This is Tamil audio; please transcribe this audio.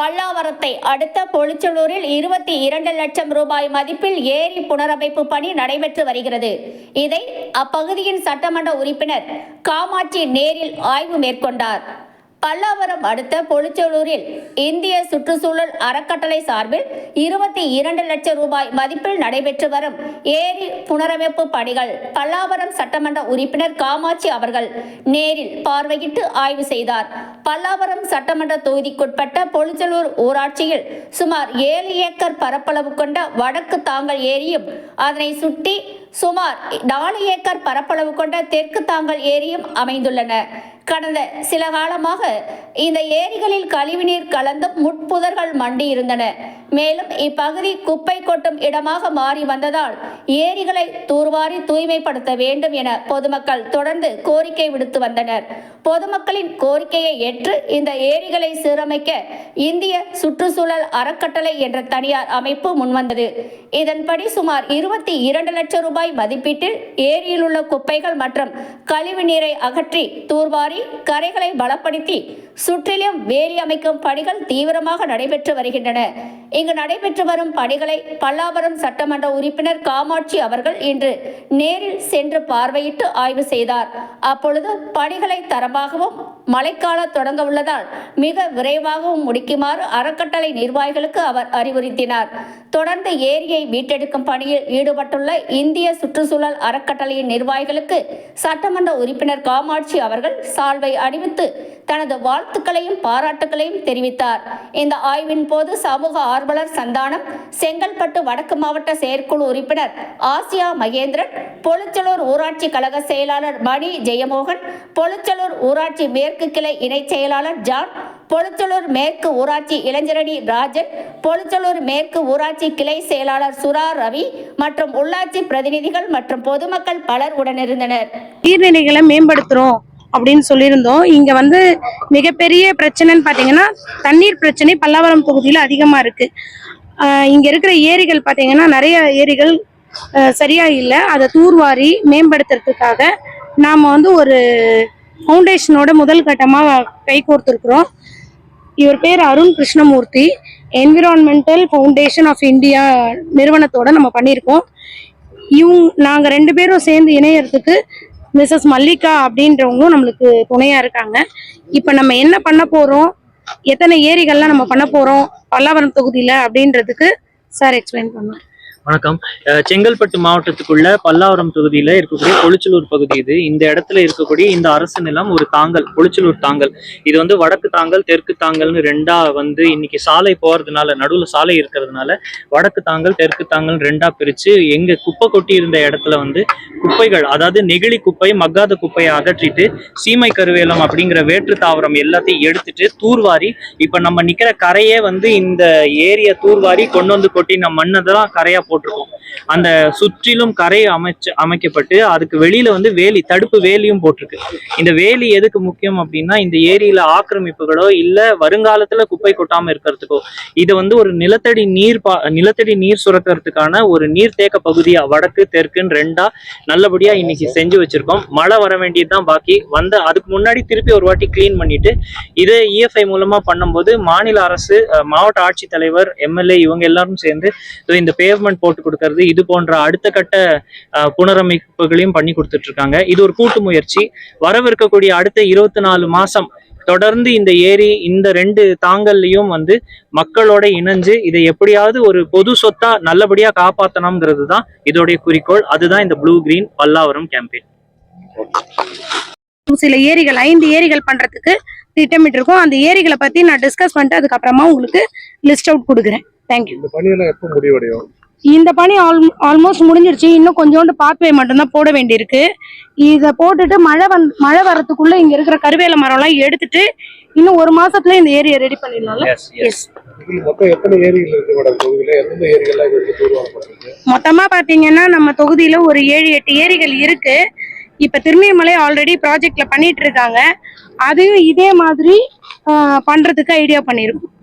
பல்லாவரத்தை அடுத்த பொலிச்சலூரில் 22 லட்சம் ரூபாய் மதிப்பில் ஏரி புனரமைப்பு பணி நடைபெற்று வருகிறது. இதை அப்பகுதியின் சட்டமன்ற உறுப்பினர் காமாட்சி நேரில் ஆய்வு மேற்கொண்டார். பல்லாவரம் அடுத்த பொலிச்சலூரில் இந்திய சுற்றுச்சூழல் அறக்கட்டளை சார்பில் 22 லட்சம் ரூபாய் மதிப்பில் நடைபெற்று வரும் ஏரி புனரமைப்பு பணிகள் பல்லாவரம் சட்டமன்ற உறுப்பினர் காமாட்சி அவர்கள் நேரில் பார்வையிட்டு ஆய்வு செய்தார். பல்லாவரம் சட்டமன்ற தொகுதிக்குட்பட்ட பொலிச்சலூர் ஊராட்சியில் சுமார் 7 ஏக்கர் பரப்பளவு கொண்ட வடக்கு தாங்கல் ஏரியும் அதனை சுற்றி சுமார் 4 ஏக்கர் பரப்பளவு கொண்ட தெற்கு தாங்கல் ஏரியும் அமைந்துள்ளன. கடந்த சில காலமாக இந்த ஏரிகளில் கழிவுநீர் கலந்து முட்புதர்கள் மண்டி இருந்தன. மேலும் இப்பகுதி குப்பை கொட்டும் இடமாக மாறி வந்ததால் ஏரிகளை தூர்வாரி தூய்மைப்படுத்த வேண்டும் என பொதுமக்கள் தொடர்ந்து கோரிக்கை விடுத்து வந்தனர். பொதுமக்களின் கோரிக்கையை ஏற்று இந்த ஏரிகளை சீரமைக்க இந்திய சுற்றுச்சூழல் அறக்கட்டளை என்ற தனியார் அமைப்பு முன்வந்தது. இதன்படி சுமார் 22 லட்சம் ரூபாய் மதிப்பீட்டில் ஏரியில் உள்ள குப்பைகள் மற்றும் கழிவு நீரை அகற்றி தூர்வாரி கரைகளை பலப்படுத்தி சுற்றிலும் வேலி அமைக்கும் பணிகள் தீவிரமாக நடைபெற்று வருகின்றன. இங்கு நடைபெற்று வரும் பணிகளை பல்லாவரம் சட்டமன்ற உறுப்பினர் காமாட்சி அவர்கள் இன்று நேரில் சென்று பார்வையிட்டு ஆய்வு செய்தார். அப்பொழுது பணிகளை தரமாகவும் மழைக்காலம் தொடங்க உள்ளதால் மிக விரைவாகவும் முடிக்குமாறு அறக்கட்டளை நிர்வாகிகளுக்கு அவர் அறிவுறுத்தினார். தொடர்ந்து ஏரியை மீட்டெடுக்கும் பணியில் ஈடுபட்டுள்ள இந்திய சுற்றுச்சூழல் அறக்கட்டளையின் நிர்வாகிகளுக்கு சட்டமன்ற உறுப்பினர் காமாட்சி அவர்கள் சால்வை அணிவித்து தனது வாழ்த்துக்களையும் பாராட்டுகளையும் தெரிவித்தார். இந்த ஆய்வின் போது சமூக ஆர்வலர் சந்தானம், செங்கல்பட்டு வடக்கு மாவட்ட செயற்குழு உறுப்பினர் ஆசியா மகேந்திரன், பொலிச்சலூர் ஊராட்சி கழக செயலாளர் மணி ஜெயமோகன், பொலிச்சலூர் ஊராட்சி மேற்கு கிளை இணை செயலாளர் ஜான், பொலிச்சலூர் மேற்கு ஊராட்சி இளைஞரணி ராஜன், பொலிச்சலூர் மேற்கு ஊராட்சி கிளை செயலாளர் சுரா ரவி மற்றும் உள்ளாட்சி பிரதிநிதிகள் மற்றும் பொதுமக்கள் பலர் உடனிருந்தனர். நீர்நிலைகளை மேம்படுத்துறோம் அப்படின்னு சொல்லியிருந்தோம். இங்க மிகப்பெரிய பிரச்சனைன்னு பாத்தீங்கன்னா தண்ணீர் பிரச்சனை பல்லாவரம் தொகுதியில அதிகமா இருக்கு. இங்க இருக்கிற ஏரிகள் பாத்தீங்கன்னா நிறைய ஏரிகள் சரியா இல்லை. அதை தூர்வாரி மேம்படுத்துறதுக்காக நாம ஒரு ஃபவுண்டேஷனோட முதல் கட்டமா கை கோர்த்திருக்கிறோம். இவர் பேர் Arun Krishnamurthy, environmental foundation of India நிறுவனத்தோட நம்ம பண்ணியிருக்கோம். நாங்க 2 பேரும் சேர்ந்து இணையறதுக்கு மிஸ்ஸஸ் மல்லிகா அப்படின்றவங்களும் நம்மளுக்கு துணையா இருக்காங்க. இப்ப நம்ம என்ன பண்ண போறோம், எத்தனை ஏரிகள்லாம் நம்ம பண்ண போறோம் பல்லாவரம் தொகுதியில அப்படின்றதுக்கு சார் எக்ஸ்பிளைன் பண்ணுவோம். வணக்கம். செங்கல்பட்டு மாவட்டத்துக்குள்ள பல்லாவரம் தொகுதியில இருக்கக்கூடிய பொலிச்சலூர் பகுதி இது. இந்த இடத்துல இருக்கக்கூடிய இந்த அரசு நிலம் ஒரு தாங்கல், பொலிச்சலூர் தாங்கல். இது வடக்கு தாங்கல் தெற்கு தாங்கல்னு ரெண்டா இன்னைக்கு சாலை போறதுனால, நடுவில் சாலை இருக்கிறதுனால வடக்கு தாங்கல் தெற்கு தாங்கல் ரெண்டா பிரிச்சு எங்க குப்பை கொட்டி இருந்த இடத்துல குப்பைகள், அதாவது நெகிழி குப்பை மக்காத குப்பையை அகற்றிட்டு சீமை கருவேலம் அப்படிங்கிற வேற்று தாவரம் எல்லாத்தையும் எடுத்துட்டு தூர்வாரி இப்ப நம்ம நிக்கிற கரையே இந்த ஏரியை தூர்வாரி கொண்டு கொட்டி நம்ம மண்ணை தான் கரையா போட்டிருக்கோம். அந்த சுற்றிலும் கரை அமைக்கப்பட்டு அதுக்கு வெளியில வேலி, தடுப்பு வேலியும் போட்டிருக்கு. இந்த வேலி எதுக்கு முக்கியம் அப்படின்னா இந்த ஏரியில ஆக்கிரமிப்புகளோ இல்ல வருங்காலத்துல குப்பை கொட்டாம இருக்கிறதுக்கோ, இது ஒரு நிலத்தடி நீர் சுரக்கிறதுக்கான ஒரு நீர்த்தேக்க பகுதியா வடக்கு தெற்குன்னு ரெண்டா நல்லபடியா இன்னைக்கு செஞ்சு வச்சிருக்கோம். மழை வர வேண்டியதுதான் பாக்கி. அதுக்கு முன்னாடி திருப்பி ஒரு வாட்டி கிளீன் பண்ணிட்டு இதை EFI மூலமா பண்ணும்போது மாநில அரசு, மாவட்ட ஆட்சித்தலைவர், MLA இவங்க எல்லாரும் சேர்ந்து இந்த பேவ்மெண்ட் போட்டு கொடுக்கறது, இது போன்ற அடுத்த கட்ட புனரமைப்புகளையும் பண்ணி கொடுத்துட்டு இருக்காங்க. இது ஒரு கூட்டு முயற்சி. வரவிருக்கக்கூடிய அடுத்த 24 மாசம் தொடர்ந்து இந்த ஏரி, இந்த 2 தாங்கல்லையும் மக்களோட இணைஞ்சு இதை எப்படியாவது ஒரு பொது சொத்தா நல்லபடியா காப்பாற்றணும்ங்கிறது தான் இதோடைய குறிக்கோள். அதுதான் இந்த ப்ளூ கிரீன் பல்லாவரம் கேம்பெயின். சில ஏரிகள் 5 ஏரிகள் பண்றதுக்கு திட்டமிட்டு இருக்கோம். அந்த ஏரிகளை பத்தி நான் டிஸ்கஸ் பண்ணிட்டு அதுக்கப்புறமா உங்களுக்கு லிஸ்ட் அவுட் கொடுக்குறேன். தேங்க்யூ. இந்த பணியெல்லாம் எப்போ முடிவடையும்? இந்த பணி ஆல்மோஸ்ட் முடிஞ்சிருச்சு. இன்னும் கொஞ்சோண்டு பாத்வே மட்டும்தான் போட வேண்டியிருக்கு. இதை போட்டுட்டு மழை வரத்துக்குள்ள இங்க இருக்கிற கருவேல மரம் எல்லாம் எடுத்துட்டு இன்னும் 1 மாசத்துல இந்த ஏரியை ரெடி பண்ணிடலாம்ல. மொத்தமா பாத்தீங்கன்னா நம்ம தொகுதியில ஒரு 7-8 ஏரிகள் இருக்கு. இப்ப திருநீர்மலை ஆல்ரெடி ப்ராஜெக்ட்ல பண்ணிட்டு இருக்காங்க. அதையும் இதே மாதிரி பண்றதுக்கு ஐடியா பண்ணிருக்கோம்.